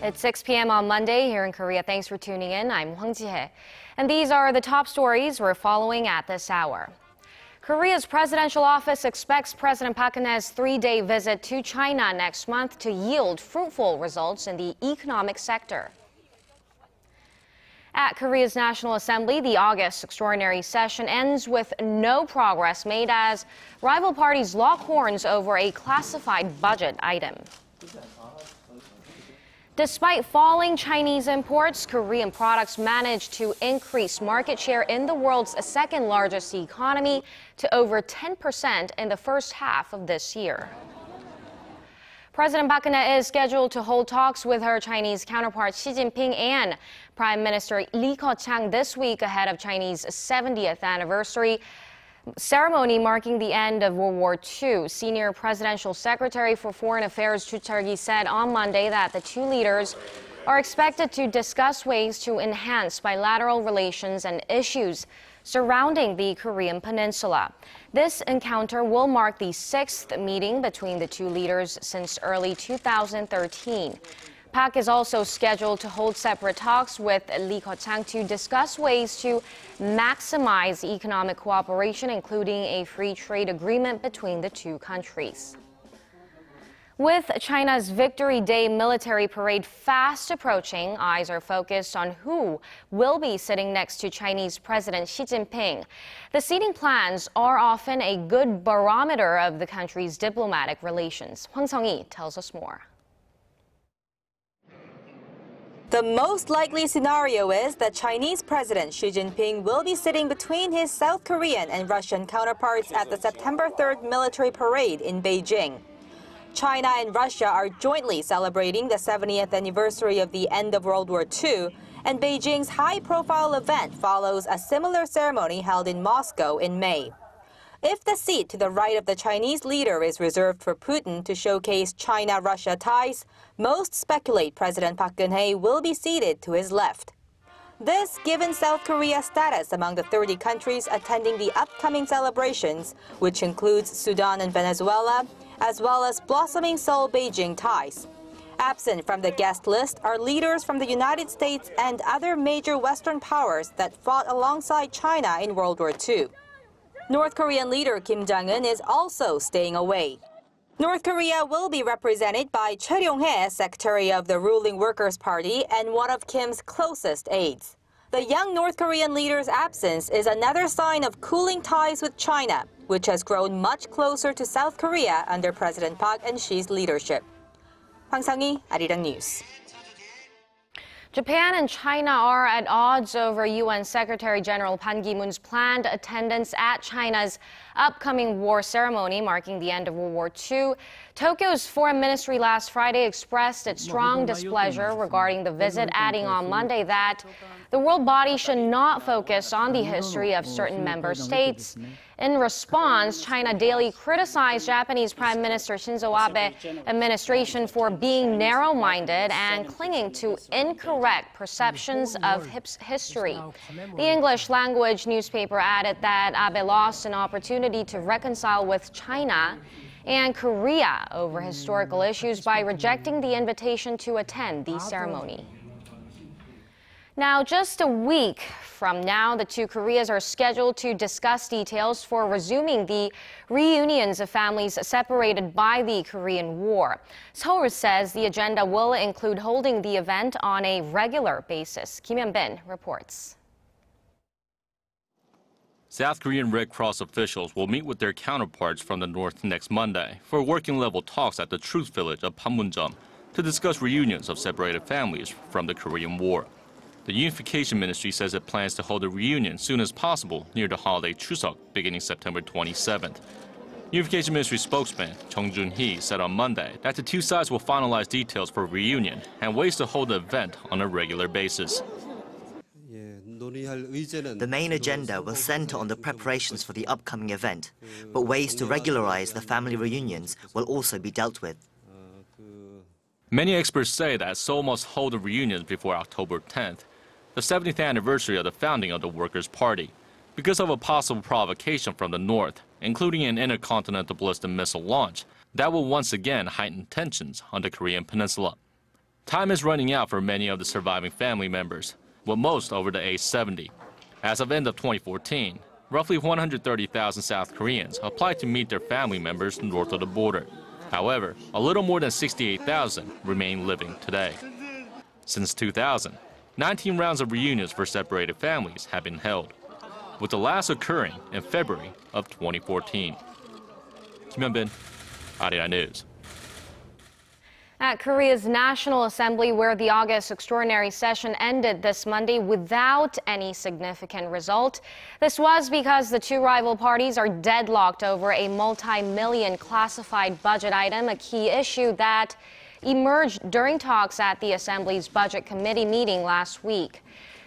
It's 6 p.m. on Monday here in Korea. Thanks for tuning in. I'm Hwang Ji-hye. And these are the top stories we're following at this hour. Korea's presidential office expects President Park Geun-hye's three-day visit to China next month to yield fruitful results in the economic sector. At Korea's National Assembly, the August extraordinary session ends with no progress made as rival parties lock horns over a classified budget item. Despite falling Chinese imports, Korean products managed to increase market share in the world's second largest economy to over 10% in the first half of this year. President Park Geun-hye is scheduled to hold talks with her Chinese counterpart Xi Jinping and Prime Minister Li Keqiang this week ahead of Chinese 70th anniversary ceremony marking the end of World War II. Senior Presidential Secretary for Foreign Affairs Ju Chul-ki said on Monday that the two leaders are expected to discuss ways to enhance bilateral relations and issues surrounding the Korean Peninsula. This encounter will mark the sixth meeting between the two leaders since early 2013. Park is also scheduled to hold separate talks with Li Keqiang to discuss ways to maximize economic cooperation, including a free trade agreement between the two countries. With China's Victory Day military parade fast approaching, eyes are focused on who will be sitting next to Chinese President Xi Jinping. The seating plans are often a good barometer of the country's diplomatic relations. Hwang Sung-hee tells us more. The most likely scenario is that Chinese President Xi Jinping will be sitting between his South Korean and Russian counterparts at the September 3rd military parade in Beijing. China and Russia are jointly celebrating the 70th anniversary of the end of World War II, and Beijing's high-profile event follows a similar ceremony held in Moscow in May. If the seat to the right of the Chinese leader is reserved for Putin to showcase China-Russia ties, most speculate President Park Geun-hye will be seated to his left. This given South Korea's status among the 30 countries attending the upcoming celebrations, which includes Sudan and Venezuela, as well as blossoming Seoul-Beijing ties. Absent from the guest list are leaders from the United States and other major Western powers that fought alongside China in World War II. North Korean leader Kim Jong-un is also staying away. North Korea will be represented by Choi Ryong-hae, secretary of the ruling Workers' Party and one of Kim's closest aides. The young North Korean leader's absence is another sign of cooling ties with China, which has grown much closer to South Korea under President Park and Xi's leadership. Hwang Sung-hee, Arirang News. Japan and China are at odds over UN Secretary General Ban Ki-moon's planned attendance at China's upcoming war ceremony marking the end of World War II. Tokyo's foreign ministry last Friday expressed its strong displeasure regarding the visit, adding on Monday that the world body should not focus on the history of certain member states. In response, China daily criticized Japanese Prime Minister Shinzo Abe's administration for being narrow-minded and clinging to incorrect perceptions of history. The English-language newspaper added that Abe lost an opportunity to reconcile with China and Korea over historical issues by rejecting the invitation to attend the ceremony. Now, just a week from now, the two Koreas are scheduled to discuss details for resuming the reunions of families separated by the Korean War. Seoul says the agenda will include holding the event on a regular basis. Kim Hyun-bin reports. South Korean Red Cross officials will meet with their counterparts from the north next Monday for working-level talks at the Truth Village of Panmunjom to discuss reunions of separated families from the Korean War. The Unification Ministry says it plans to hold a reunion as soon as possible near the holiday Chuseok beginning September 27th. Unification Ministry spokesman Chung Jun-hee said on Monday that the two sides will finalize details for a reunion and ways to hold the event on a regular basis. The main agenda will center on the preparations for the upcoming event, but ways to regularize the family reunions will also be dealt with. Many experts say that Seoul must hold the reunions before October 10th, the 70th anniversary of the founding of the Workers' Party, because of a possible provocation from the north, including an intercontinental ballistic missile launch that will once again heighten tensions on the Korean Peninsula. Time is running out for many of the surviving family members, with most over the age 70. As of end of 2014, roughly 130,000 South Koreans applied to meet their family members north of the border. However, a little more than 68,000 remain living today. Since 2000, 19 rounds of reunions for separated families have been held, with the last occurring in February of 2014. Kim Hyun-bin, Arirang News. At Korea's National Assembly, where the August extraordinary session ended this Monday without any significant result. This was because the two rival parties are deadlocked over a multi-million classified budget item, a key issue that emerged during talks at the Assembly's Budget Committee meeting last week.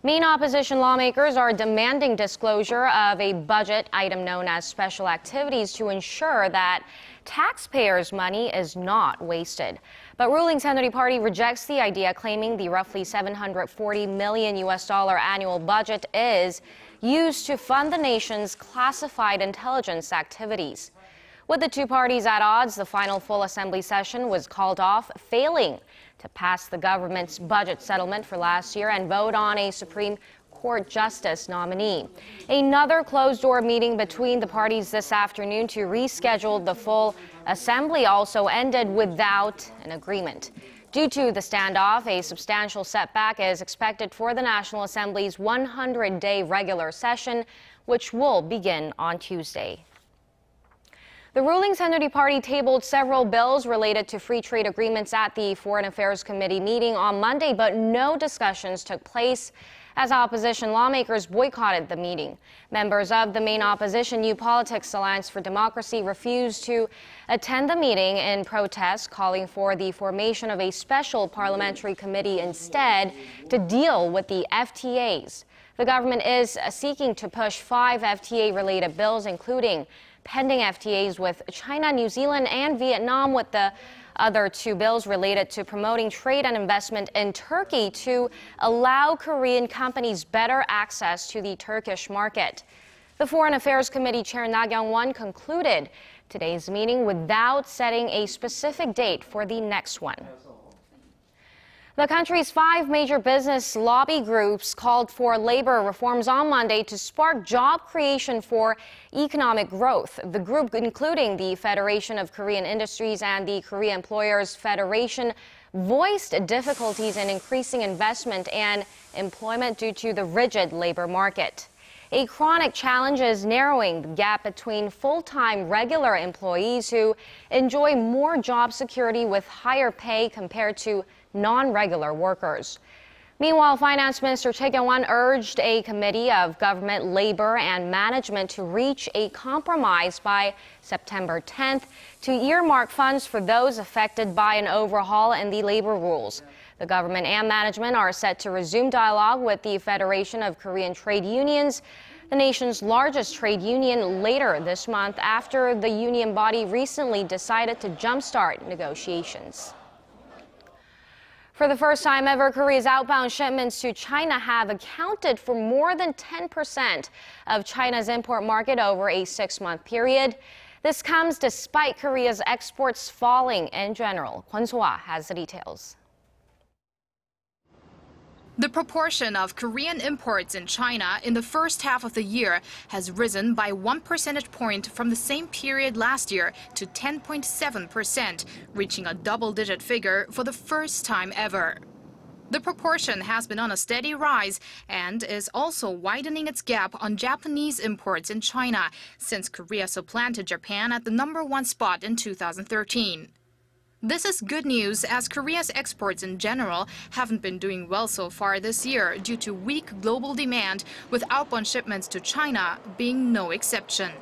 Main opposition lawmakers are demanding disclosure of a budget item known as special activities to ensure that taxpayers' money is not wasted. But ruling Saenuri Party rejects the idea, claiming the roughly $740 million annual budget is used to fund the nation's classified intelligence activities. With the two parties at odds, the final full assembly session was called off, failing to pass the government's budget settlement for last year and vote on a Supreme Court justice nominee. Another closed-door meeting between the parties this afternoon to reschedule the full assembly also ended without an agreement. Due to the standoff, a substantial setback is expected for the National Assembly's 100-day regular session, which will begin on Tuesday. The ruling Saenuri Party tabled several bills related to free trade agreements at the Foreign Affairs Committee meeting on Monday, but no discussions took place as opposition lawmakers boycotted the meeting. Members of the main opposition New Politics Alliance for Democracy refused to attend the meeting in protest, calling for the formation of a special parliamentary committee instead to deal with the FTAs. The government is seeking to push 5 FTA-related bills, including pending FTAs with China, New Zealand, and Vietnam, with the other 2 bills related to promoting trade and investment in Turkey to allow Korean companies better access to the Turkish market. The Foreign Affairs Committee Chair Na Kyung-won concluded today's meeting without setting a specific date for the next one. The country's 5 major business lobby groups called for labor reforms on Monday to spark job creation for economic growth. The group, including the Federation of Korean Industries and the Korea Employers Federation, voiced difficulties in increasing investment and employment due to the rigid labor market. A chronic challenge is narrowing the gap between full-time regular employees who enjoy more job security with higher pay compared to non-regular workers. Meanwhile, Finance Minister Choi Kyung-won urged a committee of government, labor, and management to reach a compromise by September 10th to earmark funds for those affected by an overhaul in the labor rules. The government and management are set to resume dialogue with the Federation of Korean Trade Unions, the nation's largest trade union, later this month after the union body recently decided to jumpstart negotiations. For the first time ever, Korea's outbound shipments to China have accounted for more than 10% of China's import market over a 6-month period. This comes despite Korea's exports falling in general. Kwon So-ah has the details. The proportion of Korean imports in China in the first half of the year has risen by 1 percentage point from the same period last year to 10.7%, reaching a double-digit figure for the first time ever. The proportion has been on a steady rise and is also widening its gap on Japanese imports in China since Korea supplanted Japan at the #1 spot in 2013. This is good news as Korea's exports in general haven't been doing well so far this year due to weak global demand, with outbound shipments to China being no exception.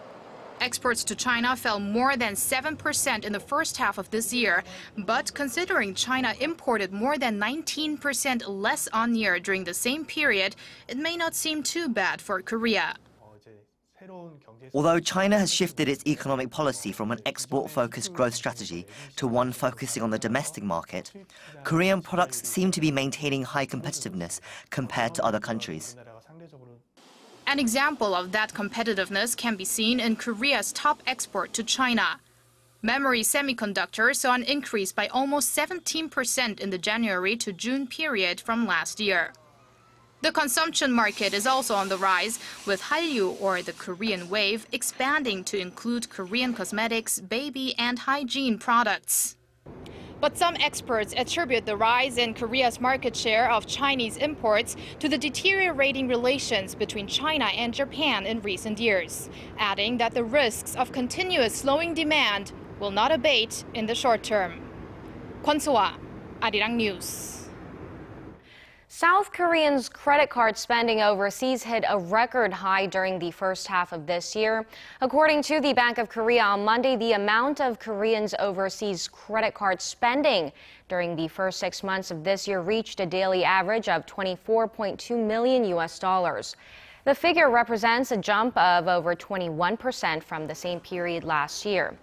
Exports to China fell more than 7% in the first half of this year, but considering China imported more than 19% less on year during the same period, it may not seem too bad for Korea. Although China has shifted its economic policy from an export-focused growth strategy to one focusing on the domestic market, Korean products seem to be maintaining high competitiveness compared to other countries. An example of that competitiveness can be seen in Korea's top export to China. Memory semiconductors saw an increase by almost 17% in the January to June period from last year. The consumption market is also on the rise, with Hallyu, or the Korean wave, expanding to include Korean cosmetics, baby and hygiene products. But some experts attribute the rise in Korea's market share of Chinese imports to the deteriorating relations between China and Japan in recent years, adding that the risks of continuous slowing demand will not abate in the short term. Kwon So-ah, Arirang News. South Koreans' credit card spending overseas hit a record high during the first half of this year. According to the Bank of Korea on Monday, the amount of Koreans' overseas credit card spending during the first 6 months of this year reached a daily average of $24.2 million. The figure represents a jump of over 21% from the same period last year.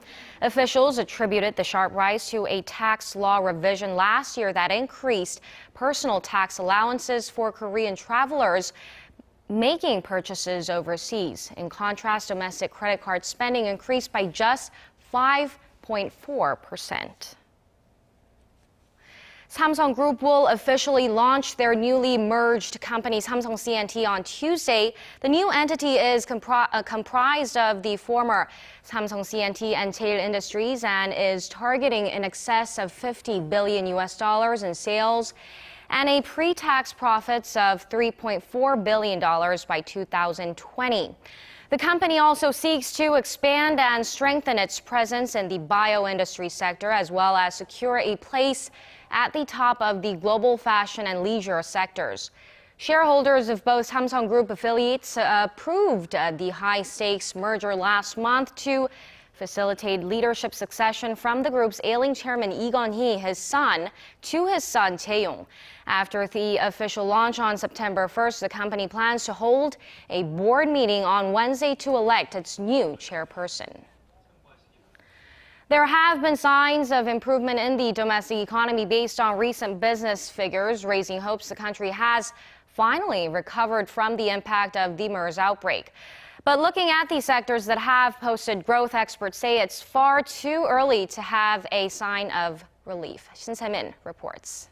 Officials attributed the sharp rise to a tax law revision last year that increased personal tax allowances for Korean travelers making purchases overseas. In contrast, domestic credit card spending increased by just 5.4%. Samsung Group will officially launch their newly merged company Samsung C&T on Tuesday. The new entity is comprised of the former Samsung C&T and Tail Industries and is targeting in excess of $50 billion in sales and a pre-tax profits of $3.4 billion by 2020. The company also seeks to expand and strengthen its presence in the bio-industry sector, as well as secure a place at the top of the global fashion and leisure sectors. Shareholders of both Samsung Group affiliates approved the high-stakes merger last month to facilitate leadership succession from the group's ailing chairman Lee Keqiang, his son, to his son Jae-yong. After the official launch on September 1st, the company plans to hold a board meeting on Wednesday to elect its new chairperson. There have been signs of improvement in the domestic economy based on recent business figures, raising hopes the country has finally recovered from the impact of the MERS outbreak. But looking at the sectors that have posted growth, experts say it's far too early to have a sign of relief. Shin Se-min reports.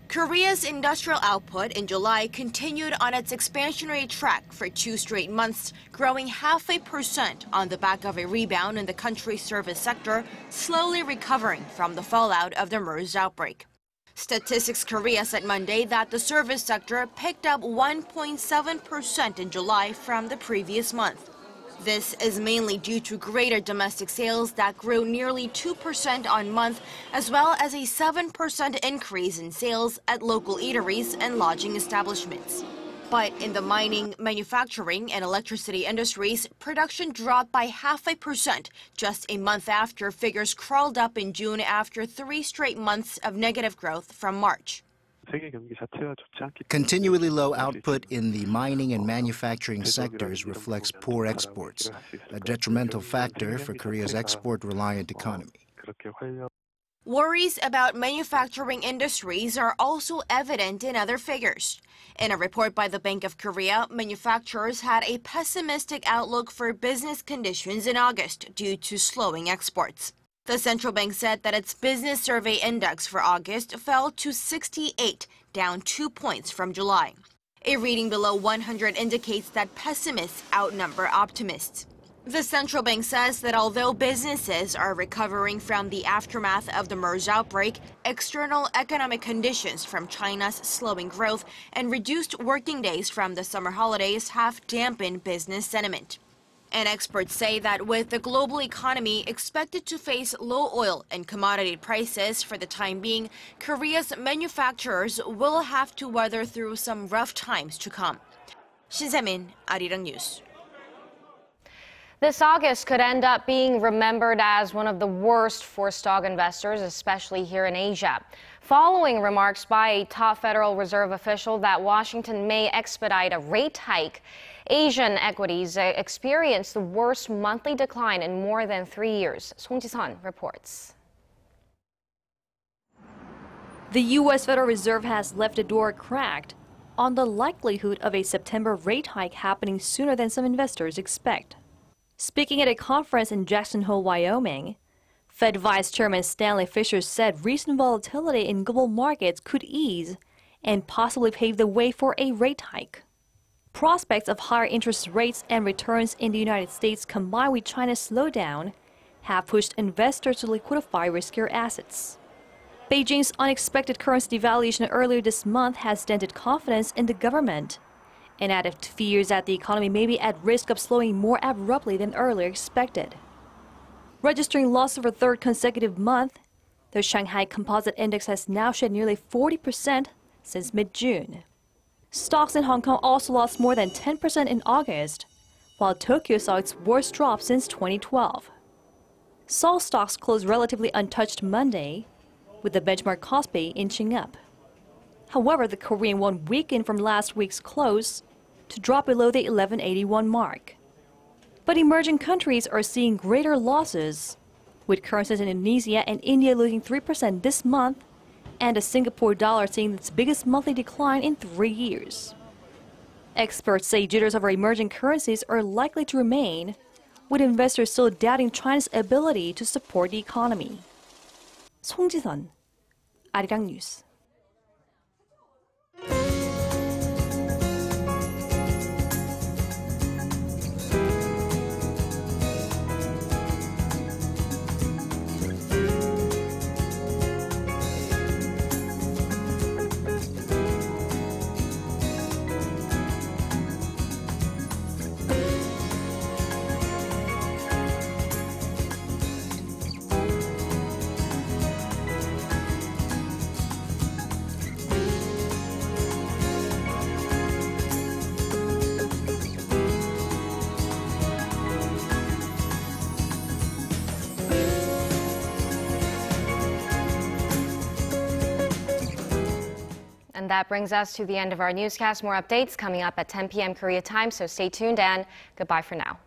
Korea's industrial output in July continued on its expansionary track for 2 straight months, growing 0.5% on the back of a rebound in the country's service sector, slowly recovering from the fallout of the MERS outbreak. Statistics Korea said Monday that the service sector picked up 1.7% in July from the previous month. This is mainly due to greater domestic sales that grew nearly 2% on month, as well as a 7% increase in sales at local eateries and lodging establishments. But in the mining, manufacturing, and electricity industries, production dropped by 0.5% just a month after figures crawled up in June after 3 straight months of negative growth from March. Continually low output in the mining and manufacturing sectors reflects poor exports, a detrimental factor for Korea's export-reliant economy. Worries about manufacturing industries are also evident in other figures. In a report by the Bank of Korea, manufacturers had a pessimistic outlook for business conditions in August due to slowing exports. The central bank said that its business survey index for August fell to 68, down 2 points from July. A reading below 100 indicates that pessimists outnumber optimists. The central bank says that although businesses are recovering from the aftermath of the MERS outbreak, external economic conditions from China's slowing growth and reduced working days from the summer holidays have dampened business sentiment. And experts say that with the global economy expected to face low oil and commodity prices for the time being, Korea's manufacturers will have to weather through some rough times to come. Shin Se-min, Arirang News. This August could end up being remembered as one of the worst for stock investors, especially here in Asia. Following remarks by a top Federal Reserve official that Washington may expedite a rate hike, Asian equities experienced the worst monthly decline in more than 3 years. Song Ji-sun reports. The U.S. Federal Reserve has left the door cracked on the likelihood of a September rate hike happening sooner than some investors expect. Speaking at a conference in Jackson Hole, Wyoming, Fed Vice Chairman Stanley Fischer said recent volatility in global markets could ease and possibly pave the way for a rate hike. Prospects of higher interest rates and returns in the United States combined with China's slowdown have pushed investors to liquidify riskier assets. Beijing's unexpected currency devaluation earlier this month has dented confidence in the government and added to fears that the economy may be at risk of slowing more abruptly than earlier expected. Registering losses for a third consecutive month, the Shanghai Composite Index has now shed nearly 40% since mid-June. Stocks in Hong Kong also lost more than 10% in August, while Tokyo saw its worst drop since 2012. Seoul stocks closed relatively untouched Monday, with the benchmark Kospi inching up. However, the Korean won weakened from last week's close to drop below the 1181 mark. But emerging countries are seeing greater losses, with currencies in Indonesia and India losing 3% this month, and the Singapore dollar seeing its biggest monthly decline in 3 years. Experts say jitters over emerging currencies are likely to remain, with investors still doubting China's ability to support the economy. 송지선, 아리랑 뉴스. And that brings us to the end of our newscast. More updates coming up at 10 p.m. Korea time, so stay tuned and goodbye for now.